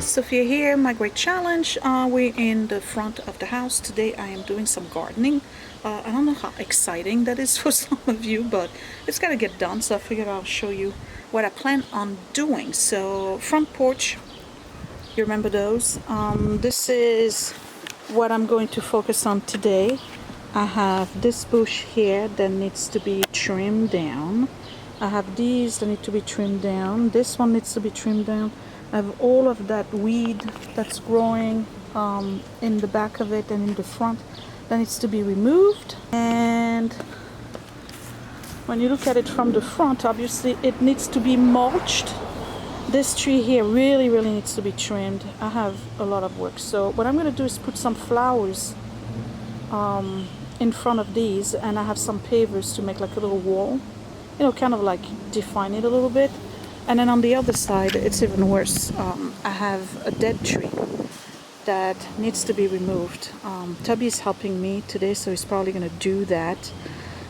guys, Sophia here, my great challenge. We're in the front of the house. Today I am doing some gardening. I don't know how exciting that is for some of you, but it's gotta get done, so I figured I'll show you what I plan on doing. So front porch, you remember those? This is what I'm going to focus on today. I have this bush here that needs to be trimmed down. I have these that need to be trimmed down. This one needs to be trimmed down. I have all of that weed that's growing in the back of it and in the front that needs to be removed. And when you look at it from the front, obviously it needs to be mulched. This tree here really needs to be trimmed. I have a lot of work. So what I'm going to do is put some flowers in front of these, and I have some pavers to make like a little wall, you know, kind of like define it a little bit. And then on the other side, it's even worse. I have a dead tree that needs to be removed. Tubby is helping me today, so he's probably going to do that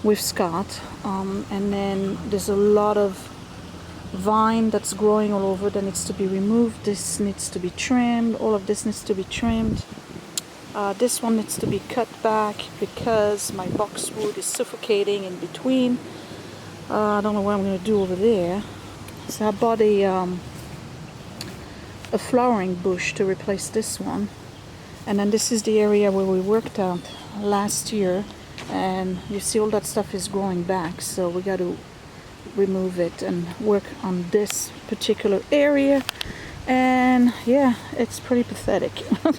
with Scott. And then there's a lot of vine that's growing all over that needs to be removed. This needs to be trimmed. All of this needs to be trimmed. This one needs to be cut back because my boxwood is suffocating in between. I don't know what I'm going to do over there. So I bought a flowering bush to replace this one. And then this is the area where we worked out last year. And you see all that stuff is growing back. So we got to remove it and work on this particular area. And yeah, it's pretty pathetic.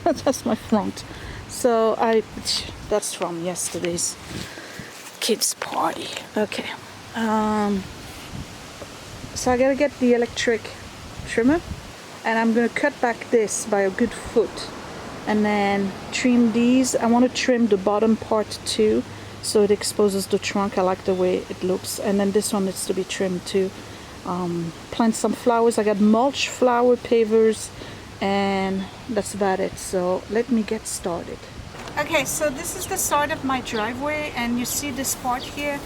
That's my front. So that's from yesterday's kids party. Okay. So I gotta get the electric trimmer, and I'm gonna cut back this by a good foot and then trim these. I want to trim the bottom part too, so it exposes the trunk. I like the way it looks. And then this one needs to be trimmed too. Plant some flowers. I got mulch, flower, pavers, and that's about it. So let me get started. Okay, so this is the start of my driveway, and you see this part here.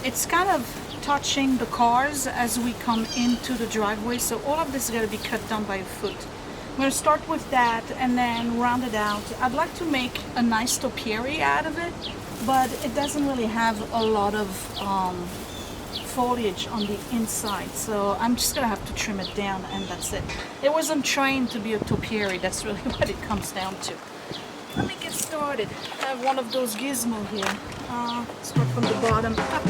It's kind of touching the cars as we come into the driveway, so all of this is going to be cut down by a foot. I'm going to start with that and then round it out. I'd like to make a nice topiary out of it, but it doesn't really have a lot of foliage on the inside, so I'm just gonna have to trim it down, and that's it. It wasn't trained to be a topiary. That's really what it comes down to. Let me get started. I have one of those gizmos here. Start from the bottom up.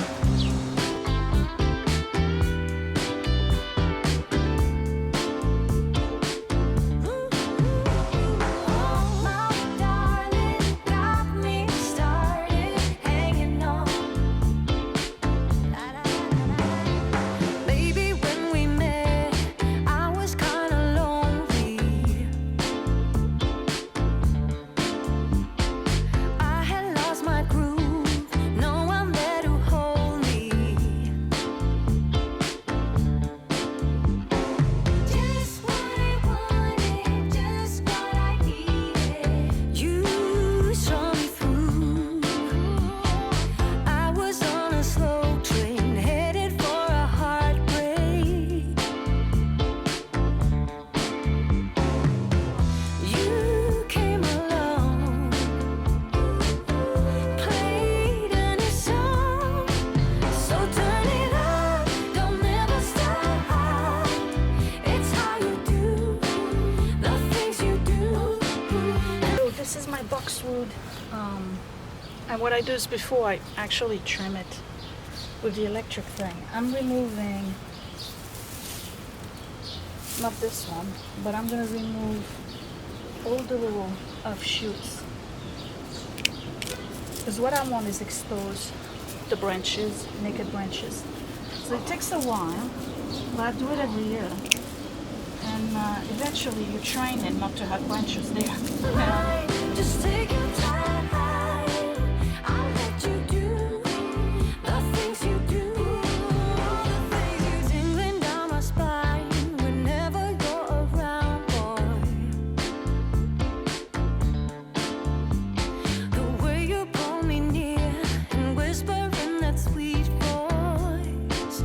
Boxwood, and what I do is before I actually trim it with the electric thing, I'm removing, not this one, but I'm going to remove all the little offshoots, because what I want is expose the branches, naked branches. So it takes a while, but I do it every year, and eventually you train it not to have branches there. Just take your time, I'll let you do the things you do, the things you tingling down my spine whenever you're around, boy. The way you pull me near and whisper in that sweet voice.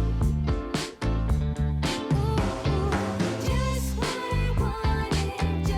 Just what I wanted.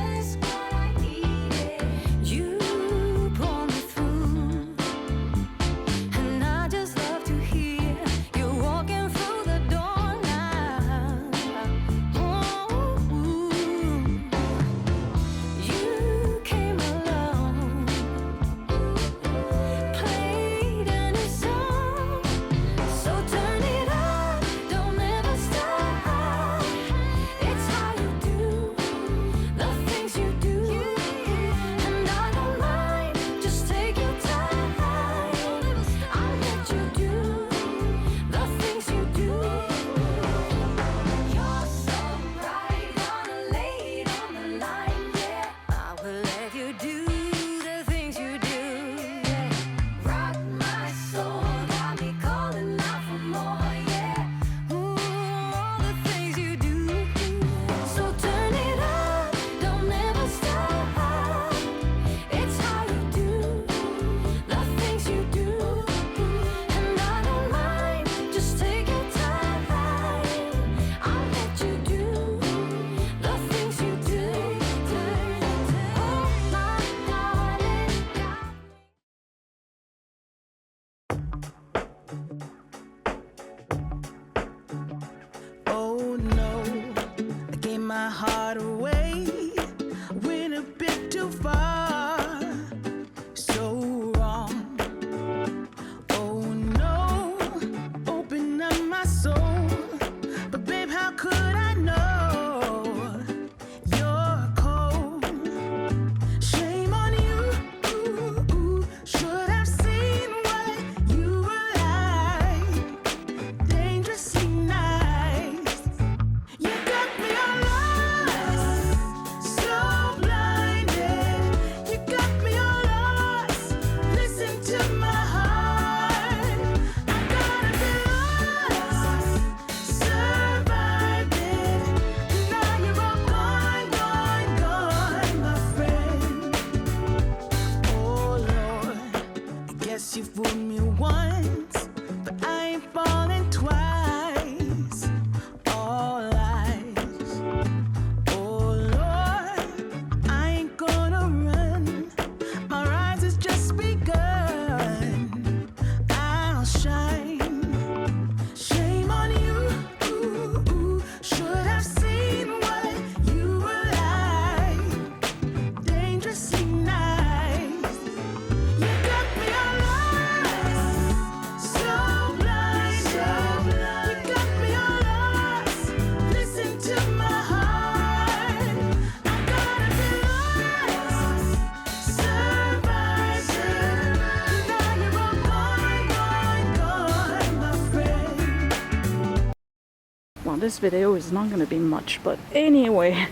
Well, this video is not gonna be much, but anyway,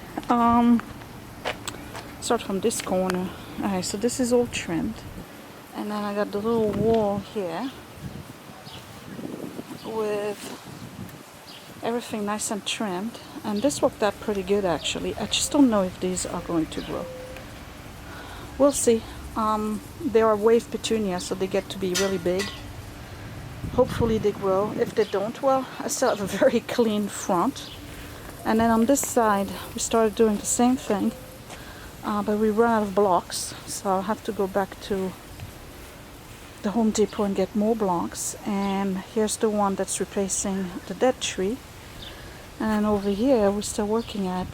start from this corner. Alright, so this is all trimmed, and then I got the little wall here with everything nice and trimmed, and this worked out pretty good actually. I just don't know if these are going to grow. We'll see. They are wave petunias, so they get to be really big. Hopefully they grow. If they don't, well, I still have a very clean front. And then on this side we started doing the same thing, but we ran out of blocks, so I'll have to go back to the Home Depot and get more blocks. And here's the one that's replacing the dead tree. And over here we're still working at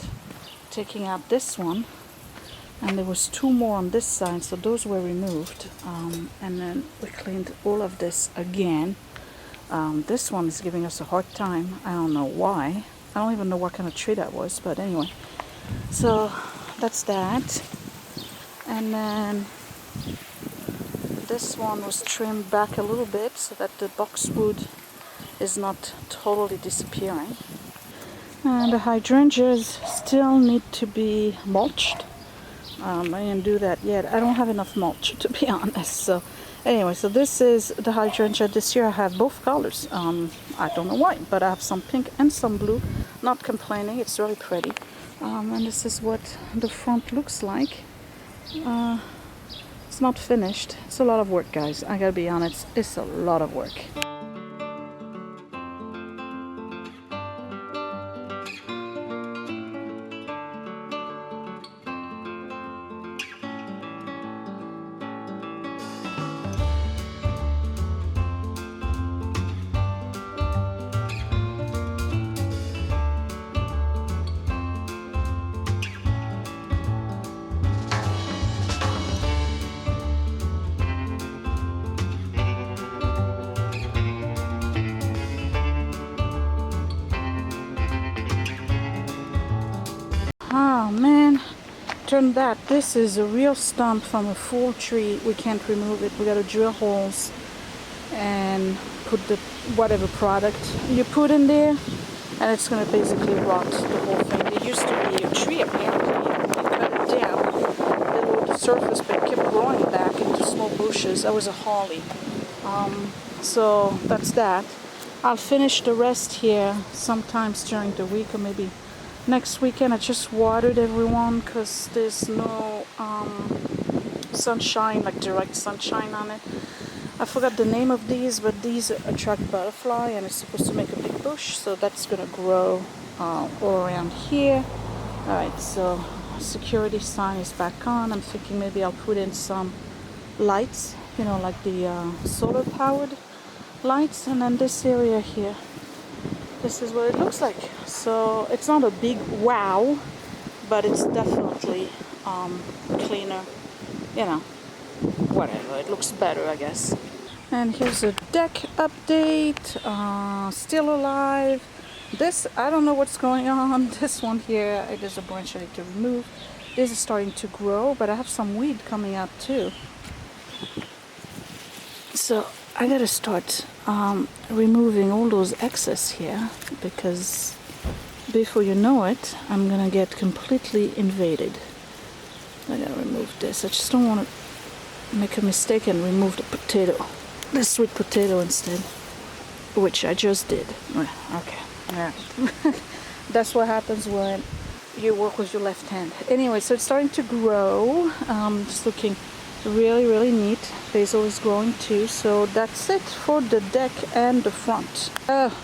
taking out this one, and there was 2 more on this side, so those were removed. And then we cleaned all of this again. This one is giving us a hard time. I don't know why. I don't even know what kind of tree that was, but anyway. So that's that. And then this one was trimmed back a little bit so that the boxwood is not totally disappearing. And the hydrangeas still need to be mulched. I didn't do that yet. I don't have enough mulch, to be honest. So anyway, so this is the hydrangea. This year I have both colors. I don't know why, but I have some pink and some blue. Not complaining, it's really pretty. And this is what the front looks like. It's not finished. It's a lot of work, guys. I gotta be honest, it's a lot of work. Oh man, turn that. This is a real stump from a full tree. We can't remove it. We gotta drill holes and put the whatever product you put in there, and it's gonna basically rot the whole thing. There used to be a tree apparently. We cut it down below the surface, but it kept growing back into small bushes. That was a holly. So that's that. I'll finish the rest here sometimes during the week, or maybe next weekend. I just watered everyone because there's no sunshine, like direct sunshine on it. I forgot the name of these, but these attract butterfly, and it's supposed to make a big bush, so that's gonna grow all around here. Alright, so security sign is back on. I'm thinking maybe I'll put in some lights, you know, like the solar powered lights. And then this area here, this is what it looks like. So it's not a big wow, but it's definitely cleaner, you know, whatever. It looks better, I guess. And here's a deck update. Still alive. This, I don't know what's going on. This one here, there's a branch I need to remove. This is starting to grow, but I have some weed coming out too. So I gotta start removing all those excess here, because before you know it, I'm gonna get completely invaded. I gotta remove this. I just don't want to make a mistake and remove the potato, the sweet potato instead, which I just did. Okay, yeah. That's what happens when you work with your left hand. Anyway, so it's starting to grow. Just looking really neat. Basil is growing too. So that's it for the deck and the front.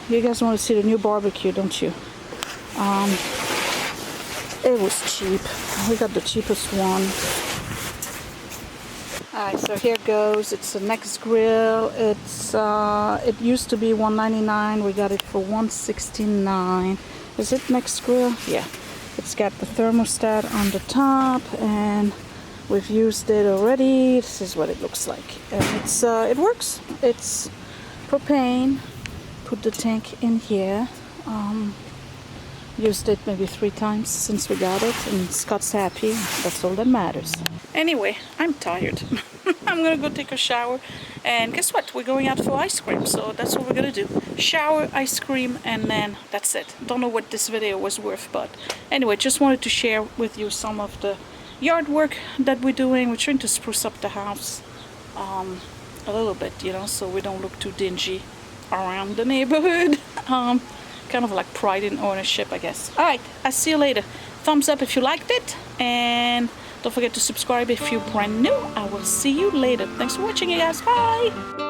You guys want to see the new barbecue, don't you? It was cheap. We got the cheapest one. Alright, so here goes. It's the Next Grill. It's it used to be $1.99. We got it for $1.69. Is it Next Grill? Yeah. It's got the thermostat on the top, and we've used it already. This is what it looks like. And it's it works. It's propane. Put the tank in here. Used it maybe 3 times since we got it, and Scott's happy. That's all that matters. Anyway, I'm tired. I'm gonna go take a shower And guess what? We're going out for ice cream, so that's what we're gonna do. Shower, ice cream, and then that's it. Don't know what this video was worth, but anyway, just wanted to share with you some of the yard work that we're doing. We're trying to spruce up the house a little bit, you know, so we don't look too dingy around the neighborhood. Kind of like pride in ownership, I guess. All right, I'll see you later. Thumbs up if you liked it, and don't forget to subscribe if you're brand new. I will see you later. Thanks for watching, you guys. Bye.